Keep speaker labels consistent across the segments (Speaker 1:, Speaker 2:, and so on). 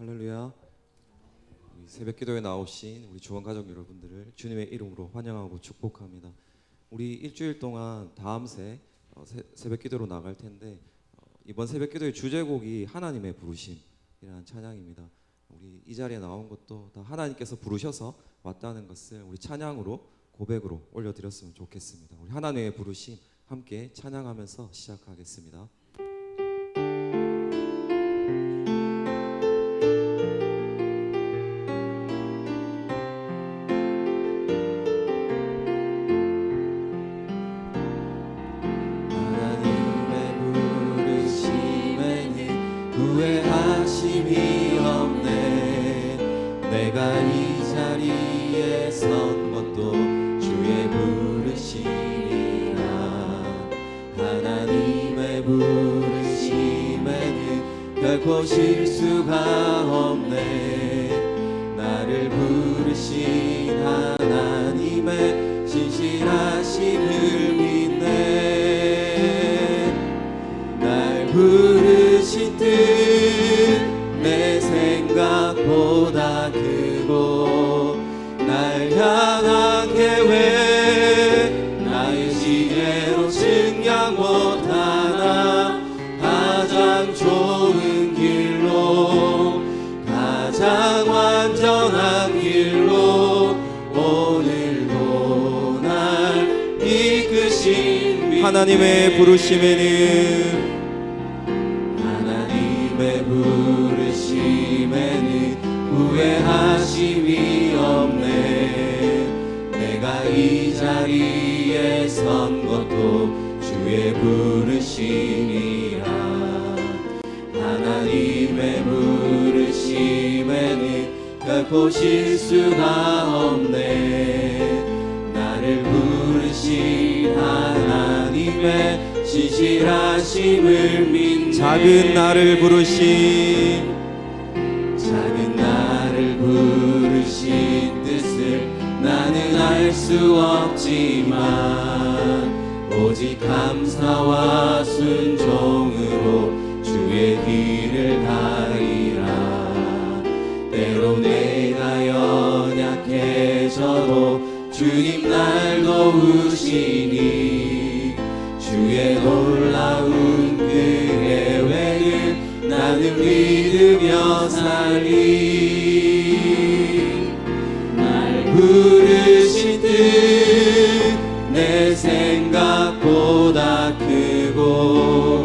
Speaker 1: 할렐루야. 우리 새벽 기도에 나오신 우리 주원 가족 여러분들을 주님의 이름으로 환영하고 축복합니다. 우리 일주일 동안 다음 새벽 기도로 나갈 텐데 이번 새벽 기도의 주제곡이 하나님의 부르심이라는 찬양입니다. 우리 이 자리에 나온 것도 다 하나님께서 부르셔서 왔다는 것을 우리 찬양으로 고백으로 올려드렸으면 좋겠습니다. 우리 하나님의 부르심 함께 찬양하면서 시작하겠습니다.
Speaker 2: 후회하심이 없네. 내가 이 자리에 선 것도 주의 부르심이라. 하나님의 부르심에는 결코 실수가 없네. 나를 부르신 하나님의 신실하심을 믿네. 날 부르신 뜻 내 생각보다 크고 날 향한 계획 나의 지혜로 증량 못하나. 가장 좋은 길로 가장 완전한 길로 오늘도 날 이끄신
Speaker 1: 하나님의 부르심에는
Speaker 2: 후회하심이 없네. 내가 이 자리에 선 것도 주의 부르심이라. 하나님의 부르심에는 결코 실수가 없네. 나를 부르신 하나님의 신실하심을 믿네.
Speaker 1: 작은 나를 부르신
Speaker 2: 부르신 뜻을 나는 알 수 없지만 오직 감사와 순종으로 주의 길을 가리라. 때로 내가 연약해져도 주님 날 도우시니 주의 놀라운 그 계획을 나는 믿으며 살리. 날 부르신 뜻 내 생각보다 크고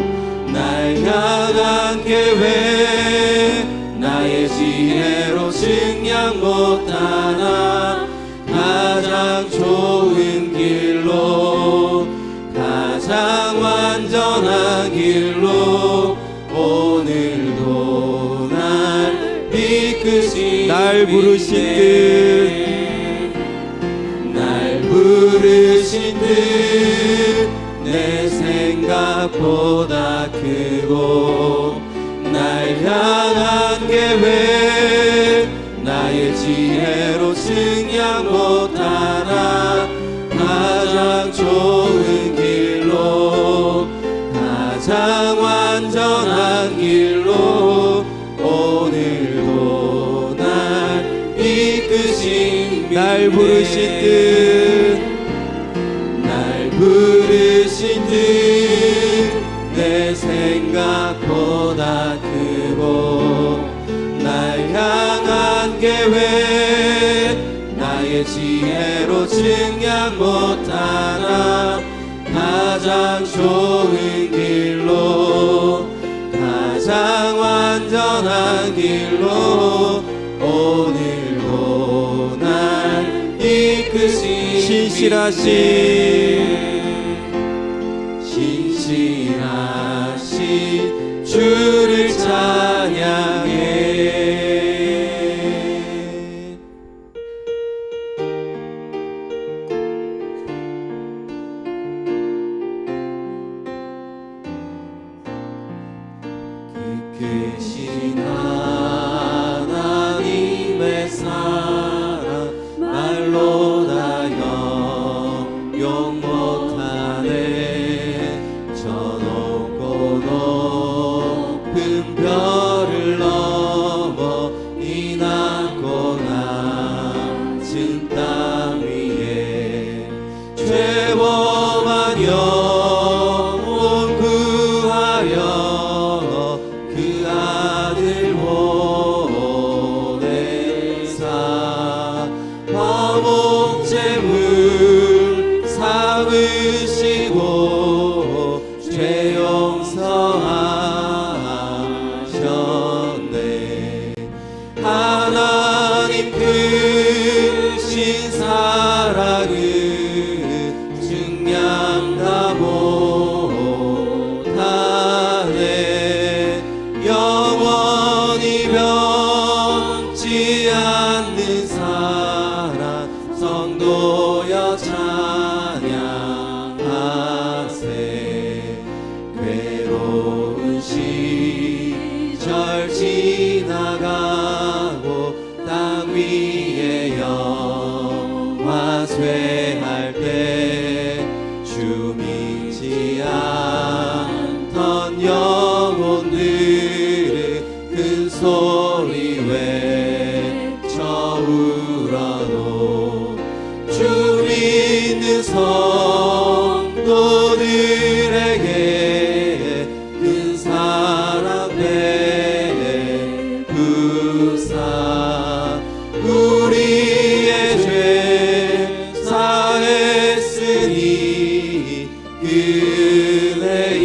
Speaker 2: 날 향한 계획 나의 지혜로 증량 못하나. 가장 좋은 길로 가장 완전한 길로 오늘도 날 이끄신
Speaker 1: 날 부르신 뜻
Speaker 2: 날 부르신 뜻 내 생각보다 크고 날 향한 계획 나의 지혜로 증량 못하나. 가장 좋은 길로 가장 완전한 길로 오늘도 날 이끄신
Speaker 1: 날 부르신 뜻
Speaker 2: 날 부르신 뜻 내 생각보다 크고 날 향한 계획 나의 지혜로 증량 못하나. 가장 좋은 길로 가장 완전한 길로 오늘도 날 이끄신 신실하신 주를 찬양해. 크신 하나님의 사랑 말로 다 영용 못하네. 저 높고 높은 별을 넘어 아들 보내사 화목제물 삼으시고 죄 용서하셨네. 하나님 크신 사랑은 증량다 못하네. 영원히 변치 않는 사랑 성도여 찬양하세. 괴로운 시절 지나가고 땅 위에 영화 쇠할 때 주 믿지 않던 영혼들은 큰 소리 외쳐 울어도 주 믿는 성도들에게 큰 사랑 베푸사 우리의 죄 사했으니 그대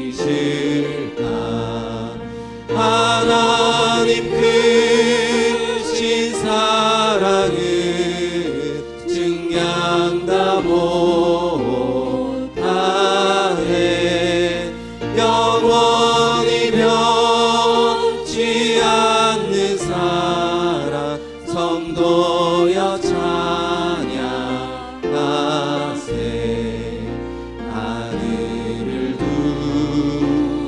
Speaker 2: 잊을까. 하나님 크신 사랑은 증량다 못하네. 영원히 변치 않는 사랑 성도여 찬양하세. 하늘을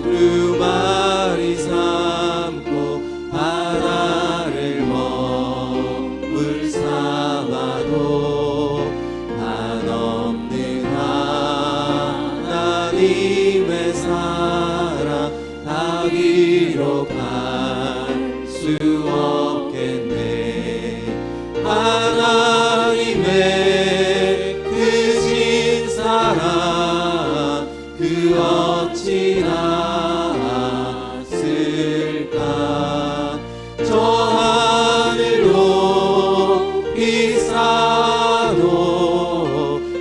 Speaker 2: 두루마리 삼고 바다를 먹물 삼아도 한없는 하나님의 사랑 다 기록할 수 없겠네. 하나님의 크신 사랑 그 어찌나 쓸까. 저 하늘 높이 쌓아도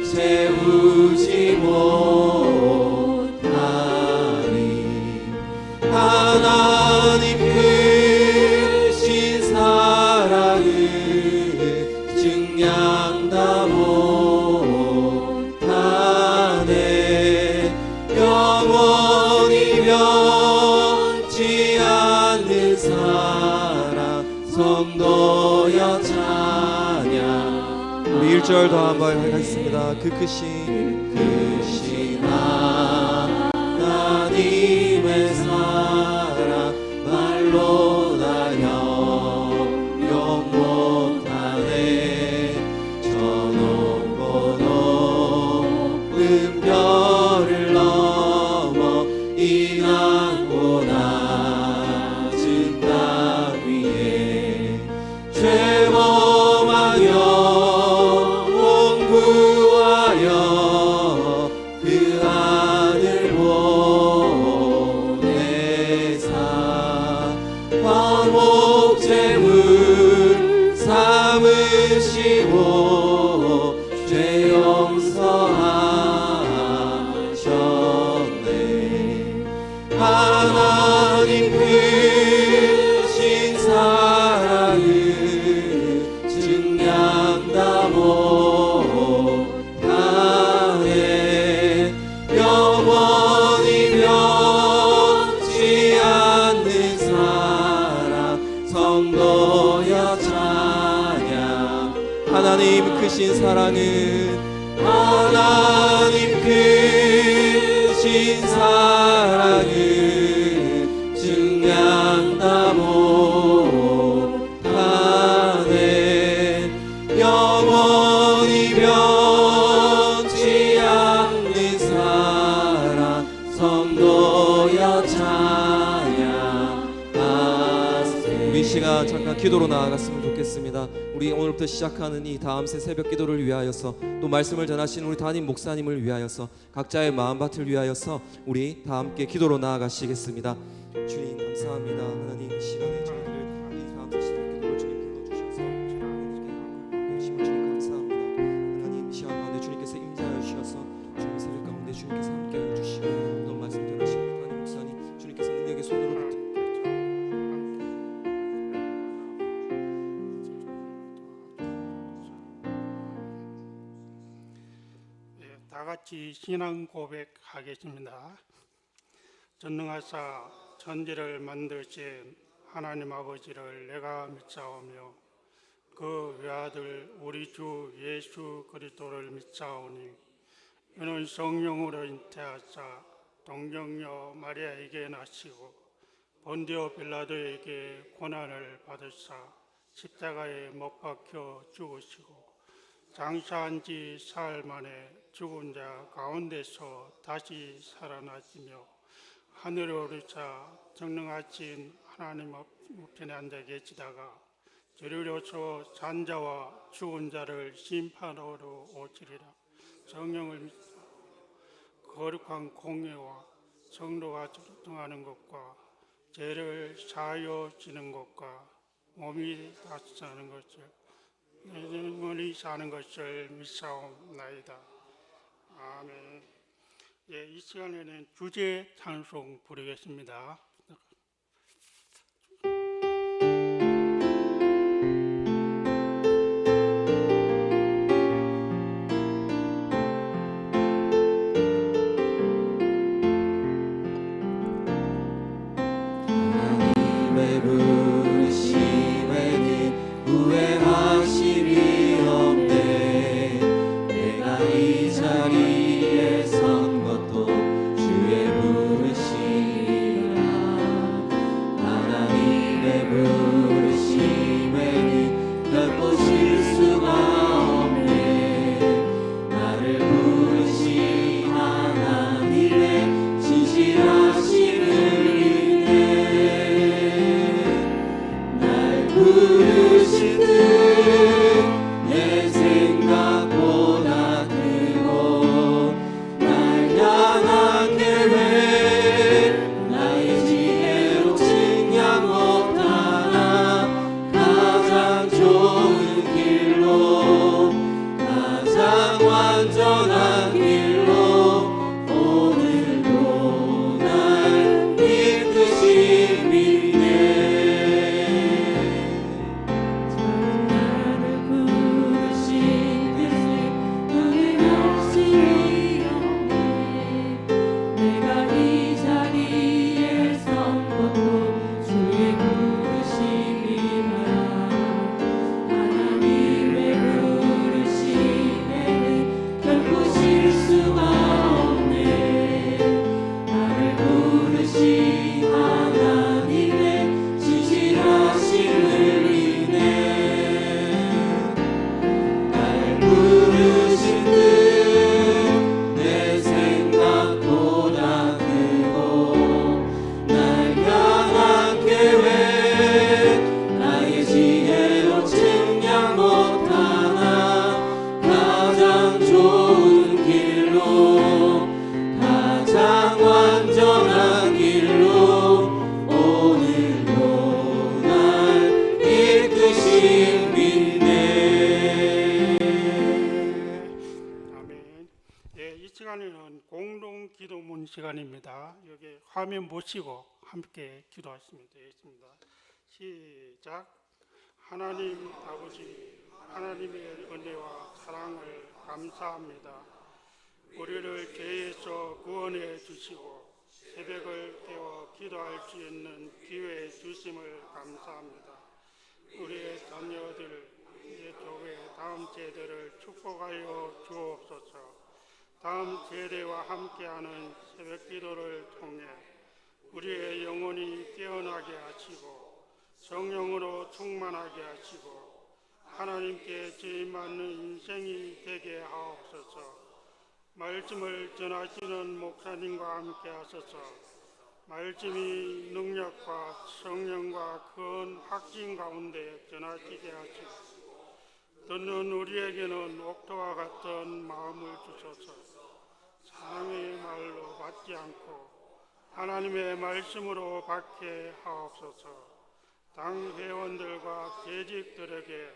Speaker 2: 세우지 못하리. 하나님 크신 사랑은 증량다 못하네. 영원히 변치 않는 사랑 성도여 찬양.
Speaker 1: 우리 1절 더 한번 하겠습니다. 그 크신
Speaker 2: 하나님의 사랑 말로 다 형용 못하네. 저 높고 높은 별을 넘어 이 낮고 낮은 땅 위에 죄범한 영혼 구하여 그 아들 보내사 화목제물 삼으시고 죄 용서하셨네. 하나님 크신 사랑은 증량다 못하네. 영원히 변치 않는 사랑 성도여 찬양.
Speaker 1: 하나님 크신 사랑은
Speaker 2: 하나님 크신 사랑은 증량다 못하네. 영원히 변치 않는 사랑 성도여 찬양하세.
Speaker 1: 우리 시간 잠깐 기도로 나아갔으면 좋겠습니다. 우리 오늘부터 시작하는 이 다음새 새벽 기도를 위하여서 또 말씀을 전하시는 우리 담임 목사님을 위하여서 각자의 마음밭을 위하여서 우리 다 함께 기도로 나아가시겠습니다. 주님 감사합니다. 하나님 이 시간에 저희들을 이 다음 새벽 기도로 주님 불러주셔서 하나님께 계심을 주님 감사합니다. 하나님 이 시간 가운데 주님께서 임재하여 주셔서 주님 새벽 가운데 주님께서 함께하여 주시고 또 말씀 전하시고 하나님 목사님 주님께서 능력의 손으로 붙
Speaker 3: 다 같이 신앙 고백하겠습니다. 전능하사 천지를 만드신 하나님 아버지를 내가 믿사오며 그 외아들 우리 주 예수 그리스도를 믿사오니 이는 성령으로 잉태하사 동정녀 마리아에게 나시고 본디오 빌라도에게 고난을 받으사 십자가에 못 박혀 죽으시고 장사한 지 사흘 만에 죽은 자 가운데서 다시 살아나시며 하늘에 오르사 전능하신 하나님 우편에 앉아 계시다가 저리로서 산자와 죽은 자를 심판하러 오시리라. 성령을 믿사 거룩한 공예와 성도가 등하는 것과 죄를 사하여 지는 것과 몸이 다시 사는 것을 영원히 사는 것을 믿사옵나이다. 아멘. 예, 이 시간에는 주제 찬송 부르겠습니다.
Speaker 2: 하나님의 부르심에는 후회하심이 없네. 내가 이 자리에 선 것도 주의 부르심이라. 하나님의 부르심에는 결코 실수가 없네. 나를 부르신 하나님의 진실하심을 부르신 뜻 내 생각보다 크고 날 향한 계획 나의 지혜로 측량 못하나 가장 좋은 길로 가장 완전한 길로 오늘도 날 이끄신 믿네.
Speaker 3: 공동 기도문 시간입니다. 여기 화면 보시고 함께 기도하시면 되겠습니다. 시작. 하나님 아버지, 하나님의 은혜와 사랑을 감사합니다. 우리를 죄에서 구원해 주시고 새벽을 깨워 기도할 수 있는 기회 주심을 감사합니다. 우리의 자녀들, 우리의 교회 다음 세대를 축복하여 주옵소서. 다음 세대와 함께하는 새벽 기도를 통해 우리의 영혼이 깨어나게 하시고 성령으로 충만하게 하시고 하나님께 죄맞는 인생이 되게 하옵소서. 말씀을 전하시는 목사님과 함께 하소서. 말씀이 능력과 성령과 큰 확신 가운데 전하시게 하시고 듣는 우리에게는 옥토와 같은 마음을 주소서. 사랑의 말로 받지 않고 하나님의 말씀으로 받게 하옵소서. 당 회원들과 계직들에게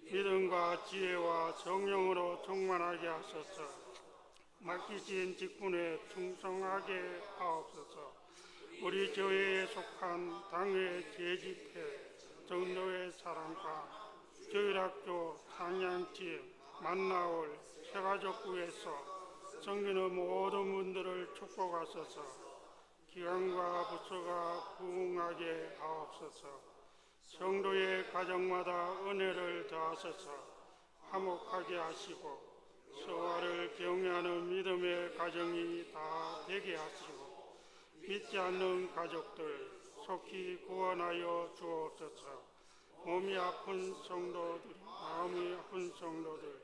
Speaker 3: 믿음과 지혜와 성령으로 충만하게 하소서. 맡기신 직분에 충성하게 하옵소서. 우리 교회에 속한 당회 계집회 정도의 사람과 교일학교 상향팀 만나올 새가족부에서 섬기는 모든 분들을 축복하소서. 기관과 부서가 부흥하게 하옵소서. 성도의 가정마다 은혜를 더하소서. 화목하게 하시고 서화를 경외하는 믿음의 가정이 다 되게 하시고 믿지 않는 가족들 속히 구원하여 주옵소서. 몸이 아픈 성도들, 마음이 아픈 성도들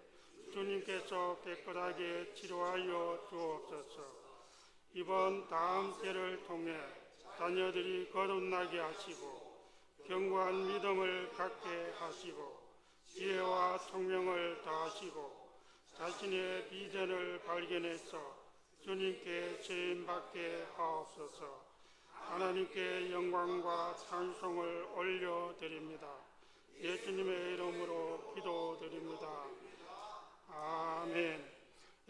Speaker 3: 주님께서 깨끗하게 치료하여 주옵소서. 이번 다음 때를 통해 자녀들이 거듭나게 하시고 견고한 믿음을 갖게 하시고 지혜와 총명을 더하시고 자신의 비전을 발견해서 주님께 쓰임받게 하옵소서. 하나님께 영광과 찬송을 올려드립니다. 예수님의 이름으로 기도드립니다. 아멘.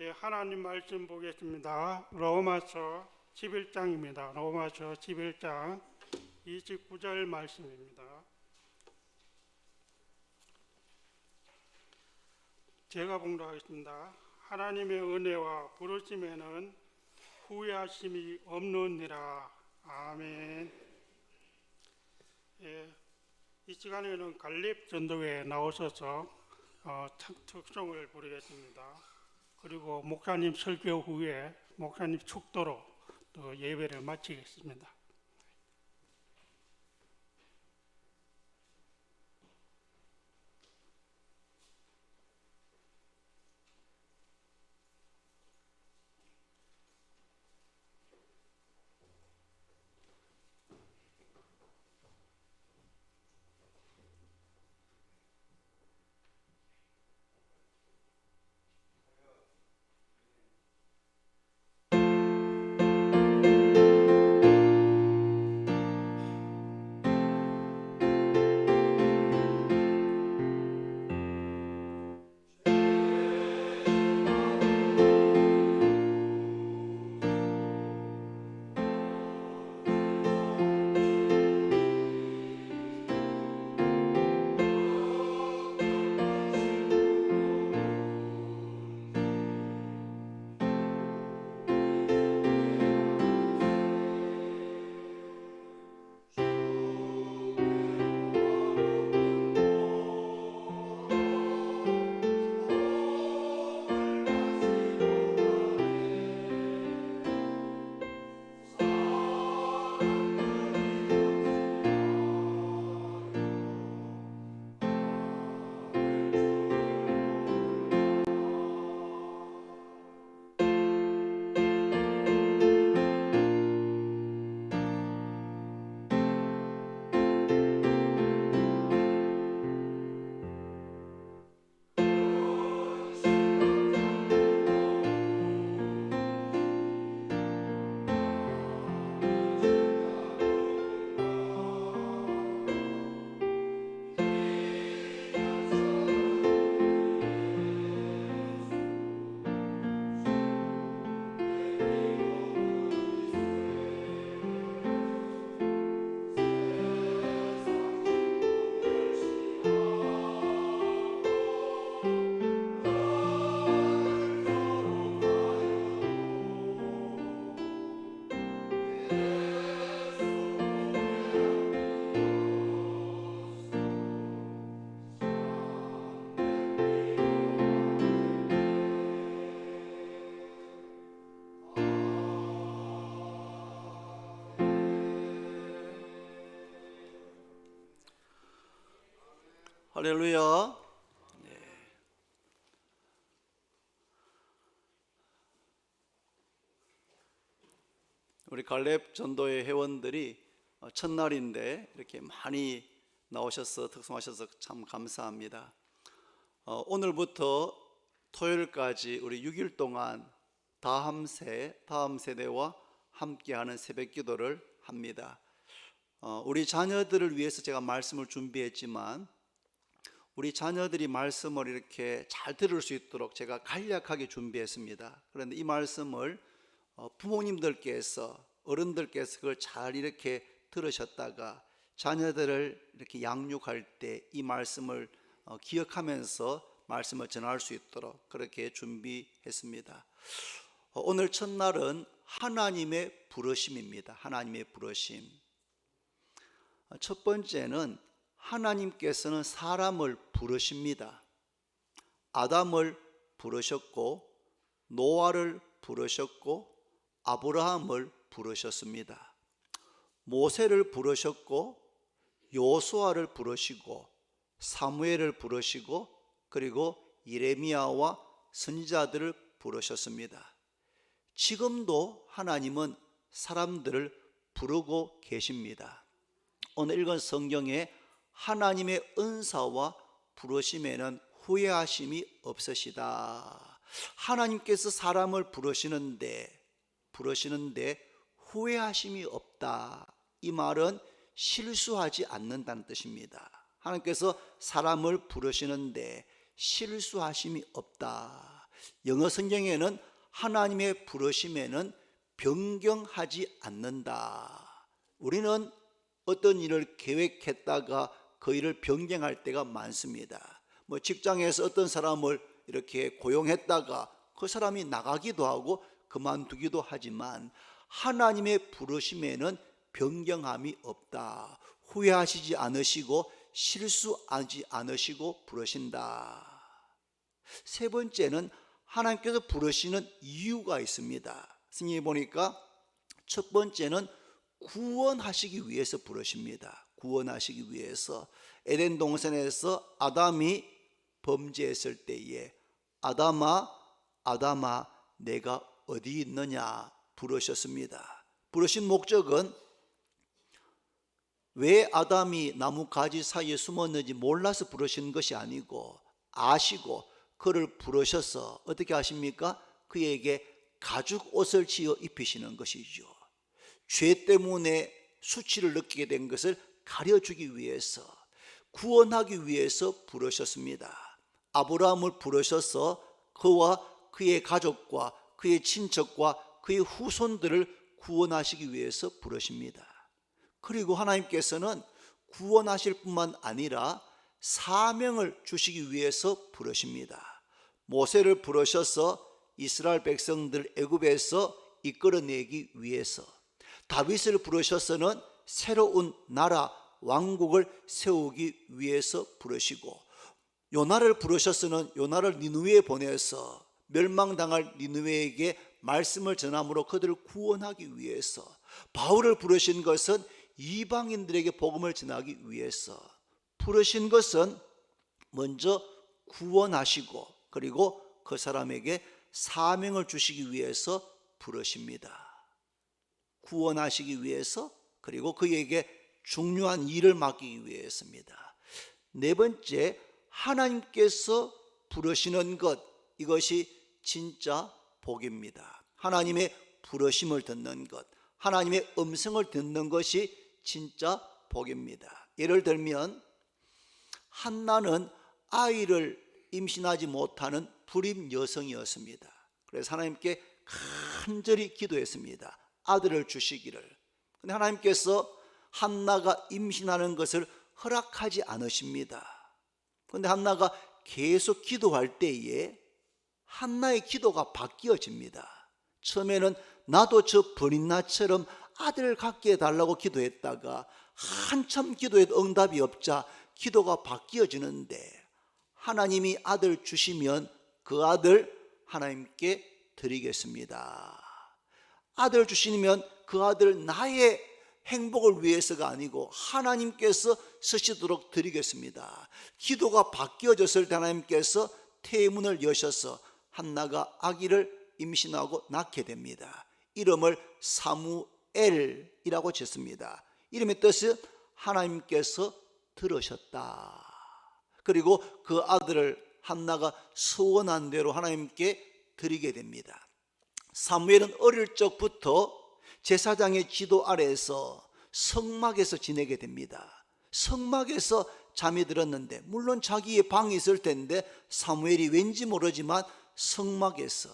Speaker 3: 예, 하나님 말씀 보겠습니다. 로마서 11장입니다. 로마서 11장 29절 말씀입니다. 제가 봉독하겠습니다. 하나님의 은혜와 부르심에는 후회하심이 없느니라. 아멘. 예, 이 시간에는 갈렙 전도회에 나오셔서 특송을 부르겠습니다. 그리고 목사님 설교 후에 목사님 축도로 또 예배를 마치겠습니다.
Speaker 2: 할렐루야. 우리 갈렙 전도회 회원들이 첫날인데 이렇게 많이 나오셔서 특송하셔서 참 감사합니다. 오늘부터 토요일까지 우리 6일 동안 다음 세대와 함께하는 새벽 기도를 합니다. 우리 자녀들을 위해서 제가 말씀을 준비했지만 우리 자녀들이 말씀을 이렇게 잘 들을 수 있도록 제가 간략하게 준비했습니다. 그런데 이 말씀을 부모님들께서 어른들께서 그걸 잘 이렇게 들으셨다가 자녀들을 이렇게 양육할 때 이 말씀을 기억하면서 말씀을 전할 수 있도록 그렇게 준비했습니다. 오늘 첫날은 하나님의 부르심입니다. 하나님의 부르심. 첫 번째는 하나님께서는 사람을 부르십니다. 아담을 부르셨고 노아를 부르셨고 아브라함을 부르셨습니다. 모세를 부르셨고 요수아를 부르시고 사무엘을 부르시고 그리고 예레미야와 선지자들을 부르셨습니다. 지금도 하나님은 사람들을 부르고 계십니다. 오늘 읽은 성경에 하나님의 은사와 부르심에는 후회하심이 없으시다. 하나님께서 사람을 부르시는데 후회하심이 없다. 이 말은 실수하지 않는다는 뜻입니다. 하나님께서 사람을 부르시는데 실수하심이 없다. 영어 성경에는 하나님의 부르심에는 변경하지 않는다. 우리는 어떤 일을 계획했다가 그 일을 변경할 때가 많습니다. 직장에서 어떤 사람을 이렇게 고용했다가 그 사람이 나가기도 하고 그만두기도 하지만 하나님의 부르심에는 변경함이 없다. 후회하시지 않으시고 실수하지 않으시고 부르신다. 세 번째는 하나님께서 부르시는 이유가 있습니다. 성경에 보니까 첫 번째는 구원하시기 위해서 부르십니다. 구원하시기 위해서. 에덴 동산에서 아담이 범죄했을 때에 아담아 내가 어디 있느냐 부르셨습니다. 부르신 목적은 왜 아담이 나무 가지 사이에 숨었는지 몰라서 부르신 것이 아니고 아시고 그를 부르셔서 어떻게 하십니까? 그에게 가죽 옷을 지어 입히시는 것이죠. 죄 때문에 수치를 느끼게 된 것을 가려주기 위해서, 구원하기 위해서 부르셨습니다. 아브라함을 부르셔서 그와 그의 가족과 그의 친척과 그의 후손들을 구원하시기 위해서 부르십니다. 그리고 하나님께서는 구원하실 뿐만 아니라 사명을 주시기 위해서 부르십니다. 모세를 부르셔서 이스라엘 백성들 애굽에서 이끌어내기 위해서, 다윗을 부르셔서는 새로운 나라 왕국을 세우기 위해서 부르시고, 요나를 부르셔서는 요나를 니느웨에 보내서 멸망당할 니느웨에게 말씀을 전함으로 그들을 구원하기 위해서, 바울을 부르신 것은 이방인들에게 복음을 전하기 위해서, 부르신 것은 먼저 구원하시고 그리고 그 사람에게 사명을 주시기 위해서 부르십니다. 구원하시기 위해서 그리고 그에게 중요한 일을 맡기기 위해서입니다. 네 번째, 하나님께서 부르시는 것, 이것이 진짜 복입니다. 하나님의 부르심을 듣는 것, 하나님의 음성을 듣는 것이 진짜 복입니다. 예를 들면 한나는 아이를 임신하지 못하는 불임 여성이었습니다. 그래서 하나님께 간절히 기도했습니다. 아들을 주시기를. 그런데 하나님께서 한나가 임신하는 것을 허락하지 않으십니다. 그런데 한나가 계속 기도할 때에 한나의 기도가 바뀌어집니다. 처음에는 나도 저 버린나처럼 아들을 갖게 해달라고 기도했다가 한참 기도해도 응답이 없자 기도가 바뀌어지는데, 하나님이 아들 주시면 그 아들 하나님께 드리겠습니다. 아들 주시면 그 아들 나의 행복을 위해서가 아니고 하나님께서 쓰시도록 드리겠습니다. 기도가 바뀌어졌을 때 하나님께서 태문을 여셔서 한나가 아기를 임신하고 낳게 됩니다. 이름을 사무엘이라고 짓습니다. 이름의 뜻은 하나님께서 들으셨다. 그리고 그 아들을 한나가 소원한 대로 하나님께 드리게 됩니다. 사무엘은 어릴 적부터 제사장의 지도 아래에서 성막에서 지내게 됩니다. 성막에서 잠이 들었는데, 물론 자기의 방이 있을 텐데 사무엘이 왠지 모르지만 성막에서,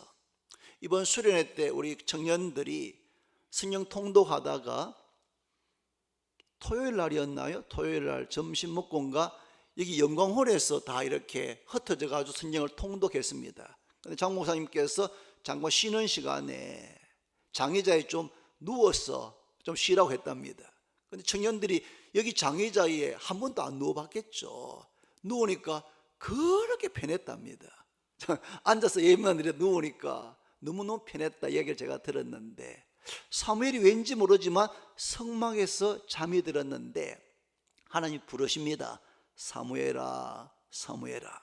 Speaker 2: 이번 수련회 때 우리 청년들이 성령 통독하다가 토요일 날이었나요? 토요일 날 점심 먹고인가 여기 영광홀에서 다 이렇게 흩어져 가지고 성령을 통독했습니다. 근데 장 목사님께서 잠깐 쉬는 시간에 장의자에 좀 누워서 좀 쉬라고 했답니다. 근데 청년들이 여기 장의자에 한 번도 안 누워봤겠죠. 누우니까 그렇게 편했답니다. 앉아서 예배만 드려 누우니까 너무너무 편했다 이야기를 제가 들었는데, 사무엘이 왠지 모르지만 성막에서 잠이 들었는데 하나님이 부르십니다. 사무엘아, 사무엘아.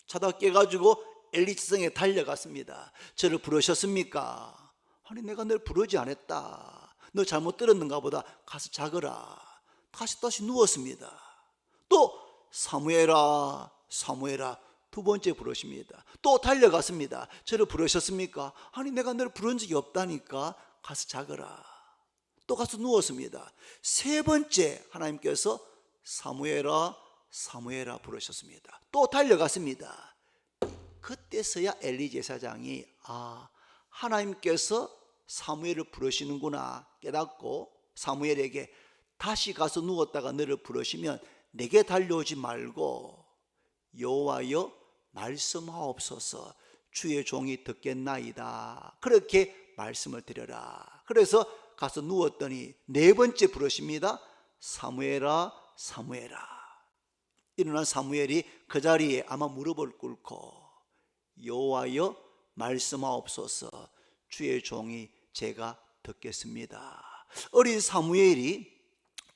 Speaker 2: 자다가 깨가지고 엘리 지성에 달려갔습니다. 저를 부르셨습니까? 아니, 내가 널 부르지 않았다. 너 잘못 들었는가 보다. 가서 자거라. 다시 누웠습니다. 또 사무엘아, 사무엘아. 두 번째 부르십니다. 또 달려갔습니다. 저를 부르셨습니까? 아니, 내가 널 부른 적이 없다니까. 가서 자거라. 또 가서 누웠습니다. 세 번째 하나님께서 사무엘아, 사무엘아 부르셨습니다. 또 달려갔습니다. 그때서야 엘리 제사장이 하나님께서 사무엘을 부르시는구나 깨닫고 사무엘에게 다시 가서 누웠다가 너를 부르시면 내게 달려오지 말고 여호와여 말씀하옵소서, 주의 종이 듣겠나이다. 그렇게 말씀을 드려라. 그래서 가서 누웠더니 네 번째 부르십니다. 사무엘아, 사무엘아. 일어난 사무엘이 그 자리에 아마 무릎을 꿇고 여호와여 말씀하옵소서, 주의 종이 제가 듣겠습니다. 어린 사무엘이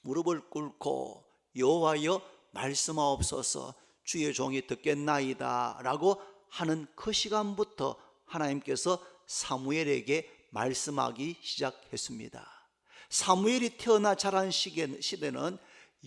Speaker 2: 무릎을 꿇고 여호와여 말씀하옵소서, 주의 종이 듣겠나이다 라고 하는 그 시간부터 하나님께서 사무엘에게 말씀하기 시작했습니다. 사무엘이 태어나 자란 시대는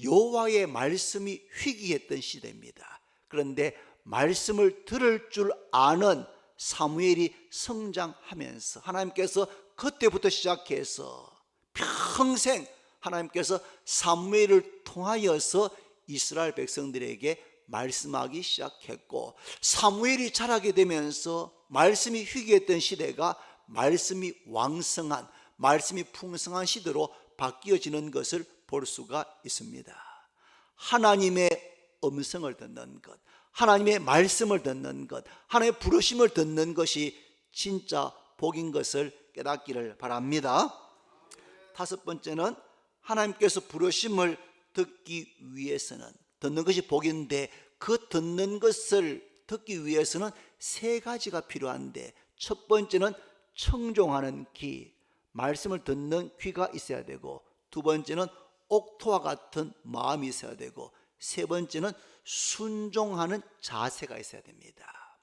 Speaker 2: 여호와의 말씀이 희귀했던 시대입니다. 그런데 말씀을 들을 줄 아는 사무엘이 성장하면서 하나님께서 그때부터 시작해서 평생 하나님께서 사무엘을 통하여서 이스라엘 백성들에게 말씀하기 시작했고, 사무엘이 자라게 되면서 말씀이 희귀했던 시대가 말씀이 왕성한, 말씀이 풍성한 시대로 바뀌어지는 것을 볼 수가 있습니다. 하나님의 음성을 듣는 것, 하나님의 말씀을 듣는 것, 하나님의 부르심을 듣는 것이 진짜 복인 것을 깨닫기를 바랍니다. 다섯 번째는 하나님께서 부르심을 듣기 위해서는, 듣는 것이 복인데 그 듣는 것을 듣기 위해서는 세 가지가 필요한데, 첫 번째는 청종하는 귀, 말씀을 듣는 귀가 있어야 되고, 두 번째는 옥토와 같은 마음이 있어야 되고, 세 번째는 순종하는 자세가 있어야 됩니다.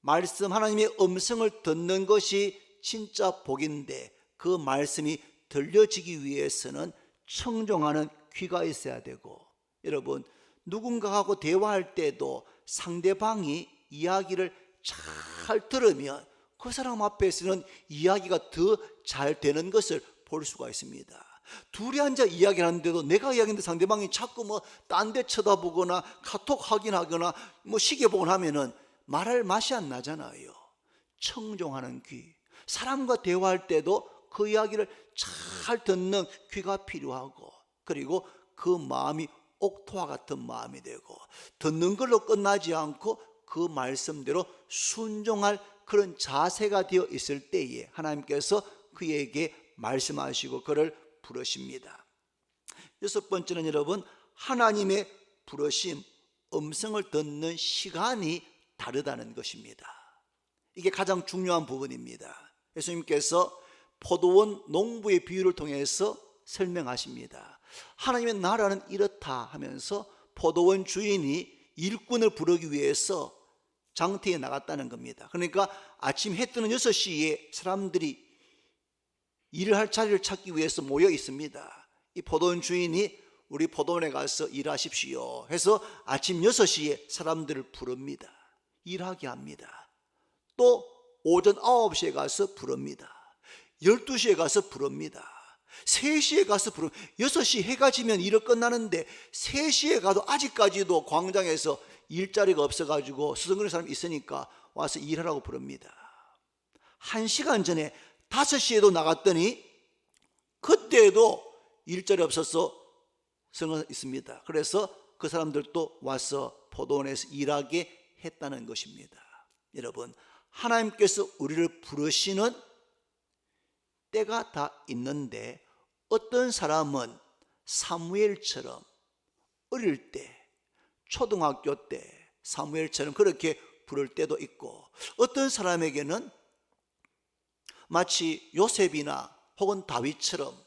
Speaker 2: 말씀, 하나님의 음성을 듣는 것이 진짜 복인데 그 말씀이 들려지기 위해서는 청종하는 귀가 있어야 되고, 여러분 누군가하고 대화할 때도 상대방이 이야기를 잘 들으면 그 사람 앞에서는 이야기가 더 잘 되는 것을 볼 수가 있습니다. 둘이 앉아 이야기를 하는데도 내가 이야기하는데 상대방이 자꾸 뭐 딴 데 쳐다보거나 카톡 확인하거나 뭐 시계 보거나 하면은 말할 맛이 안 나잖아요. 청종하는 귀, 사람과 대화할 때도 그 이야기를 잘 듣는 귀가 필요하고, 그리고 그 마음이 옥토와 같은 마음이 되고, 듣는 걸로 끝나지 않고 그 말씀대로 순종할 그런 자세가 되어 있을 때에 하나님께서 그에게 말씀하시고 그를 부르십니다. 여섯 번째는 여러분, 하나님의 부르심, 음성을 듣는 시간이 다르다는 것입니다. 이게 가장 중요한 부분입니다. 예수님께서 포도원 농부의 비유를 통해서 설명하십니다. 하나님의 나라는 이렇다 하면서 포도원 주인이 일꾼을 부르기 위해서 장터에 나갔다는 겁니다. 그러니까 아침 해 뜨는 6시에 사람들이 일을 할 자리를 찾기 위해서 모여 있습니다. 이 포도원 주인이 우리 포도원에 가서 일하십시오 해서 아침 6시에 사람들을 부릅니다. 일하게 합니다. 또 오전 9시에 가서 부릅니다. 12시에 가서 부릅니다. 3시에 가서 부르면 6시 해가 지면 일을 끝나는데 3시에 가도 아직까지도 광장에서 일자리가 없어가지고 수성거리는 사람이 있으니까 와서 일하라고 부릅니다. 1시간 전에 5시에도 나갔더니 그때도 일자리 없어서 성은 있습니다. 그래서 그 사람들도 와서 포도원에서 일하게 했다는 것입니다. 여러분, 하나님께서 우리를 부르시는 때가 다 있는데 어떤 사람은 사무엘처럼 어릴 때, 초등학교 때 사무엘처럼 그렇게 부를 때도 있고, 어떤 사람에게는 마치 요셉이나 혹은 다윗처럼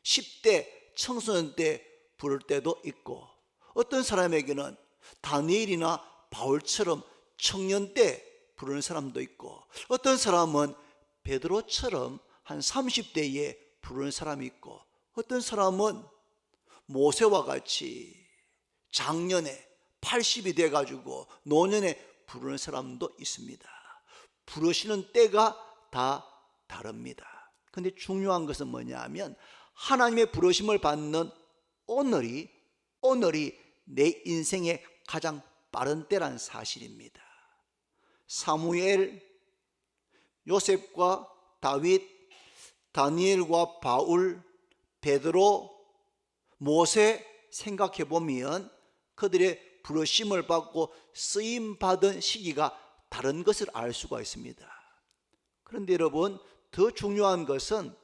Speaker 2: 10대 청소년 때 부를 때도 있고, 어떤 사람에게는 다니엘이나 바울처럼 청년 때 부르는 사람도 있고, 어떤 사람은 베드로처럼 한 30대에 부르는 사람이 있고, 어떤 사람은 모세와 같이 작년에 80이 돼가지고 노년에 부르는 사람도 있습니다. 부르시는 때가 다 다릅니다. 근데 중요한 것은 뭐냐 하면 하나님의 부르심을 받는 오늘이 내 인생의 가장 빠른 때란 사실입니다. 사무엘, 요셉과 다윗, 다니엘과 바울, 베드로, 모세 생각해 보면 그들의 부르심을 받고 쓰임 받은 시기가 다른 것을 알 수가 있습니다. 그런데 여러분, 더 중요한 것은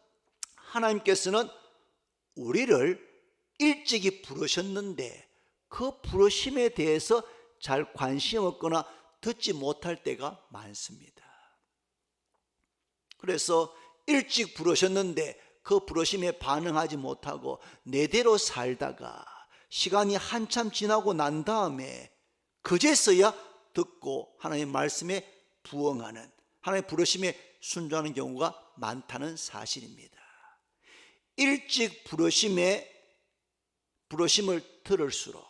Speaker 2: 하나님께서는 우리를 일찍이 부르셨는데 그 부르심에 대해서 잘 관심 없거나 듣지 못할 때가 많습니다. 그래서 일찍 부르셨는데 그 부르심에 반응하지 못하고 내대로 살다가 시간이 한참 지나고 난 다음에 그제서야 듣고 하나님의 말씀에 부응하는, 하나님의 부르심에 순종하는 경우가 많다는 사실입니다. 일찍 부르심을 들을수록,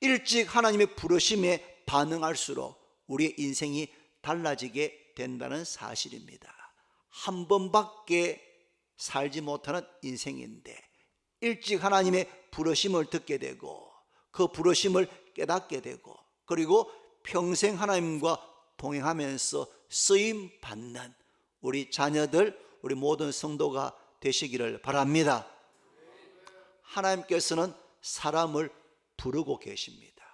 Speaker 2: 일찍 하나님의 부르심에 반응할수록 우리의 인생이 달라지게 된다는 사실입니다. 한 번밖에 살지 못하는 인생인데 일찍 하나님의 부르심을 듣게 되고 그 부르심을 깨닫게 되고 그리고 평생 하나님과 동행하면서 쓰임 받는 우리 자녀들, 우리 모든 성도가 되시기를 바랍니다. 하나님께서는 사람을 부르고 계십니다.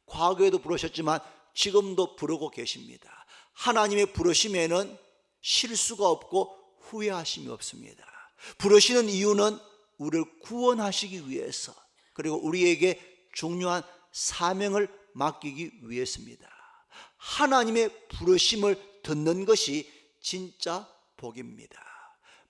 Speaker 2: 과거에도 부르셨지만 지금도 부르고 계십니다. 하나님의 부르심에는 실수가 없고 후회하심이 없습니다. 부르시는 이유는 우리를 구원하시기 위해서, 그리고 우리에게 중요한 사명을 맡기기 위해서입니다. 하나님의 부르심을 듣는 것이 진짜 복입니다.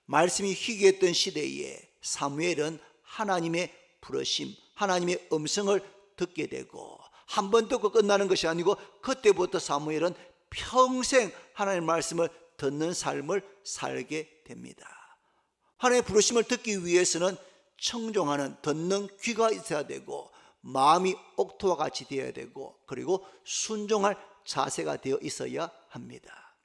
Speaker 2: 말씀이 희귀했던 시대에 사무엘은 하나님의 부르심, 하나님의 음성을 듣게 되고 한 번 듣고 끝나는 것이 아니고 그때부터 사무엘은 평생 하나님의 말씀을 듣는 삶을 살게 됩니다. 하나님의 부르심을 듣기 위해서는 청종하는 듣는 귀가 있어야 되고 마음이 옥토와 같이 되어야 되고 그리고 순종할 자세가 되어 있어야 합니다.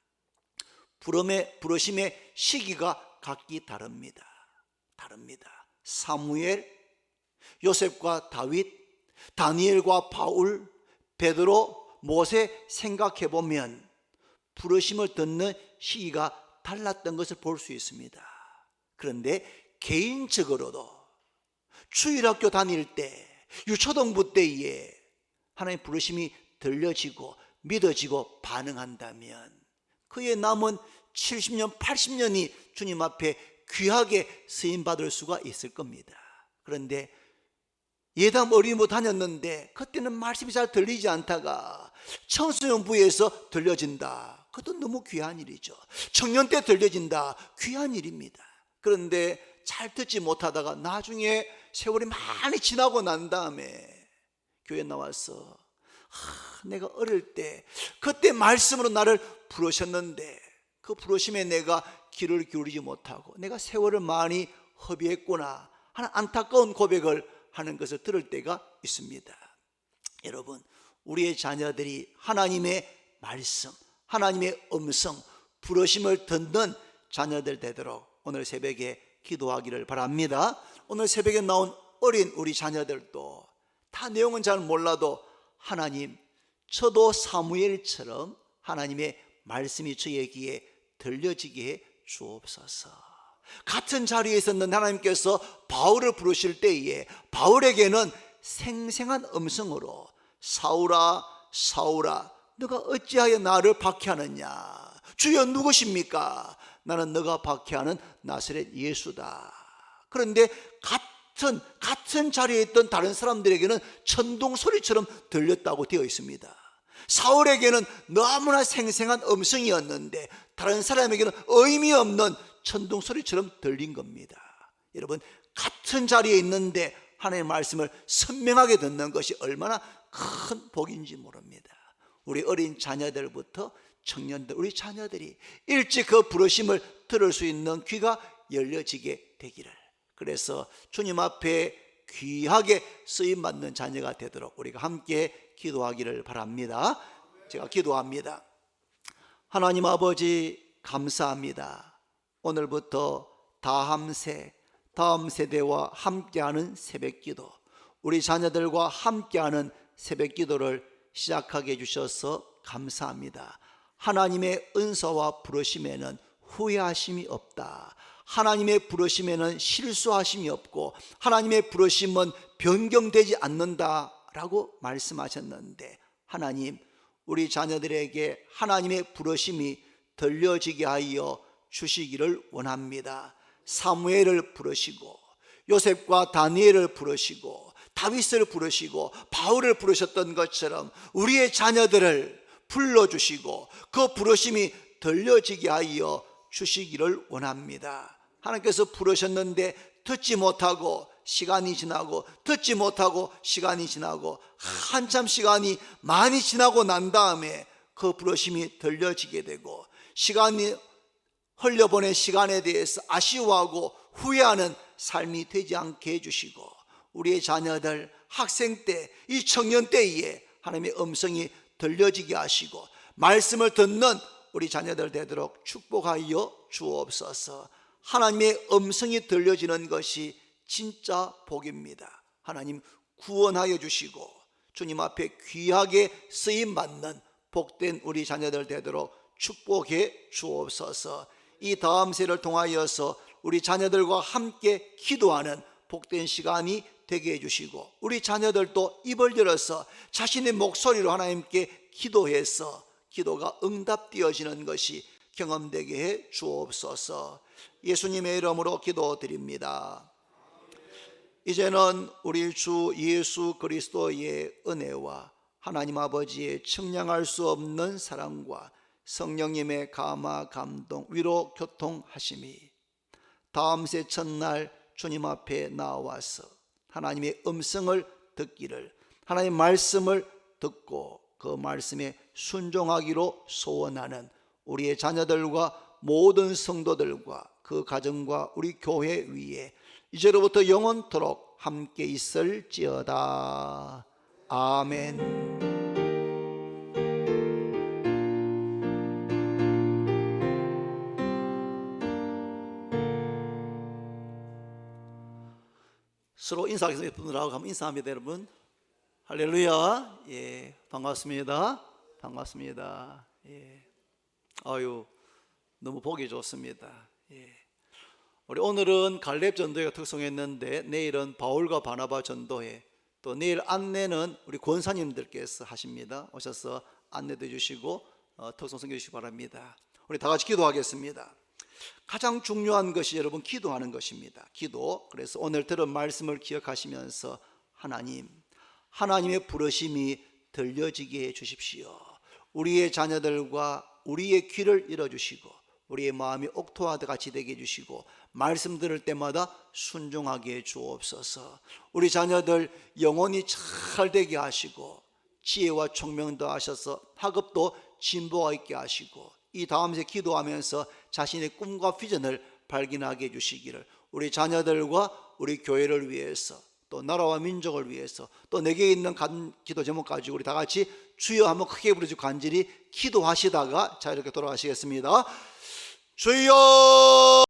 Speaker 2: 부르심의 시기가 각기 다릅니다. 사무엘, 요셉과 다윗, 다니엘과 바울, 베드로, 모세 생각해 보면 부르심을 듣는 시기가 달랐던 것을 볼 수 있습니다. 그런데 개인적으로도 주일학교 다닐 때, 유초등부 때에 하나님의 부르심이 들려지고 믿어지고 반응한다면 그의 남은 70년, 80년이 주님 앞에 귀하게 쓰임받을 수가 있을 겁니다. 그런데 예담 어린이집 다녔는데 그때는 말씀이 잘 들리지 않다가 청소년부에서 들려진다. 그것도 너무 귀한 일이죠. 청년 때 들려진다. 귀한 일입니다. 그런데 잘 듣지 못하다가 나중에 세월이 많이 지나고 난 다음에 교회 나와서 내가 어릴 때 그때 말씀으로 나를 부르셨는데 그 부르심에 내가 귀를 기울이지 못하고 내가 세월을 많이 허비했구나 하는 안타까운 고백을 하는 것을 들을 때가 있습니다. 여러분, 우리의 자녀들이 하나님의 말씀, 하나님의 음성, 부르심을 듣는 자녀들 되도록 오늘 새벽에 기도하기를 바랍니다. 오늘 새벽에 나온 어린 우리 자녀들도 다 내용은 잘 몰라도 하나님, 저도 사무엘처럼 하나님의 말씀이 저의 귀에 들려지게 해 주옵소서. 같은 자리에 있었는 하나님께서 바울을 부르실 때에 바울에게는 생생한 음성으로 사울아 사울아 너가 어찌하여 나를 박해하느냐, 주여 누구십니까? 나는 너가 박해하는 나사렛 예수다. 그런데 같은 자리에 있던 다른 사람들에게는 천둥 소리처럼 들렸다고 되어 있습니다. 사울에게는 너무나 생생한 음성이었는데 다른 사람에게는 의미 없는 천둥 소리처럼 들린 겁니다. 여러분, 같은 자리에 있는데 하나님의 말씀을 선명하게 듣는 것이 얼마나 큰 복인지 모릅니다. 우리 어린 자녀들부터 청년들, 우리 자녀들이 일찍 그 부르심을 들을 수 있는 귀가 열려지게 되기를, 그래서 주님 앞에 귀하게 쓰임받는 자녀가 되도록 우리가 함께 기도하기를 바랍니다. 제가 기도합니다. 하나님 아버지, 감사합니다. 오늘부터 다음 세대와 함께하는 새벽기도, 우리 자녀들과 함께하는 새벽기도를 시작하게 해주셔서 감사합니다. 하나님의 은사와 부르심에는 후회하심이 없다. 하나님의 부르심에는 실수하심이 없고 하나님의 부르심은 변경되지 않는다라고 말씀하셨는데, 하나님, 우리 자녀들에게 하나님의 부르심이 들려지게 하여 주시기를 원합니다. 사무엘을 부르시고 요셉과 다니엘을 부르시고 다윗을 부르시고 바울을 부르셨던 것처럼 우리의 자녀들을 불러주시고 그 부르심이 들려지게 하여 주시기를 원합니다. 하나님께서 부르셨는데 듣지 못하고 시간이 지나고 듣지 못하고 시간이 지나고 한참 시간이 많이 지나고 난 다음에 그 부르심이 들려지게 되고 시간이 흘려보낸 시간에 대해서 아쉬워하고 후회하는 삶이 되지 않게 해주시고, 우리의 자녀들 학생 때, 이 청년 때에 하나님의 음성이 들려지게 하시고 말씀을 듣는 우리 자녀들 되도록 축복하여 주옵소서. 하나님의 음성이 들려지는 것이 진짜 복입니다. 하나님 구원하여 주시고 주님 앞에 귀하게 쓰임받는 복된 우리 자녀들 되도록 축복해 주옵소서. 이 다음 세를 통하여서 우리 자녀들과 함께 기도하는 복된 시간이 되게 해주시고, 우리 자녀들도 입을 열어서 자신의 목소리로 하나님께 기도해서 기도가 응답되어지는 것이 경험되게 해 주옵소서. 예수님의 이름으로 기도드립니다. 이제는 우리 주 예수 그리스도의 은혜와 하나님 아버지의 청량할 수 없는 사랑과 성령님의 감화 감동 위로 교통하심이 다음 새 첫날 주님 앞에 나와서 하나님의 음성을 듣기를, 하나님의 말씀을 듣고 그 말씀에 순종하기로 소원하는 우리의 자녀들과 모든 성도들과 그 가정과 우리 교회 위에 이제로부터 영원토록 함께 있을지어다. 아멘. 서로 인사하겠습니다. 분들하고 한번 인사합니다, 여러분. 할렐루야. 예, 반갑습니다. 반갑습니다. 예. 아유, 너무 보기 좋습니다. 예. 우리 오늘은 갈렙 전도회가 특송했는데 내일은 바울과 바나바 전도회, 또 내일 안내는 우리 권사님들께서 하십니다. 오셔서 안내도 해주시고 특송 섬겨주시기 바랍니다. 우리 다 같이 기도하겠습니다. 가장 중요한 것이 여러분 기도하는 것입니다. 기도. 그래서 오늘 들은 말씀을 기억하시면서 하나님의 부르심이 들려지게 해 주십시오. 우리의 자녀들과 우리의 귀를 열어주시고 우리의 마음이 옥토와 같이 되게 해주시고 말씀 들을 때마다 순종하게 해 주옵소서. 우리 자녀들 영혼이 잘 되게 하시고 지혜와 총명도 하셔서 학업도 진보가 있게 하시고 이 다음 세 기도하면서 자신의 꿈과 비전을 발견하게 해주시기를, 우리 자녀들과 우리 교회를 위해서 또 나라와 민족을 위해서 또 내게 있는 기도 제목 가지고 우리 다 같이 주여 한번 크게 부르시고 간절히 기도하시다가 자 이렇게 돌아가시겠습니다. 주여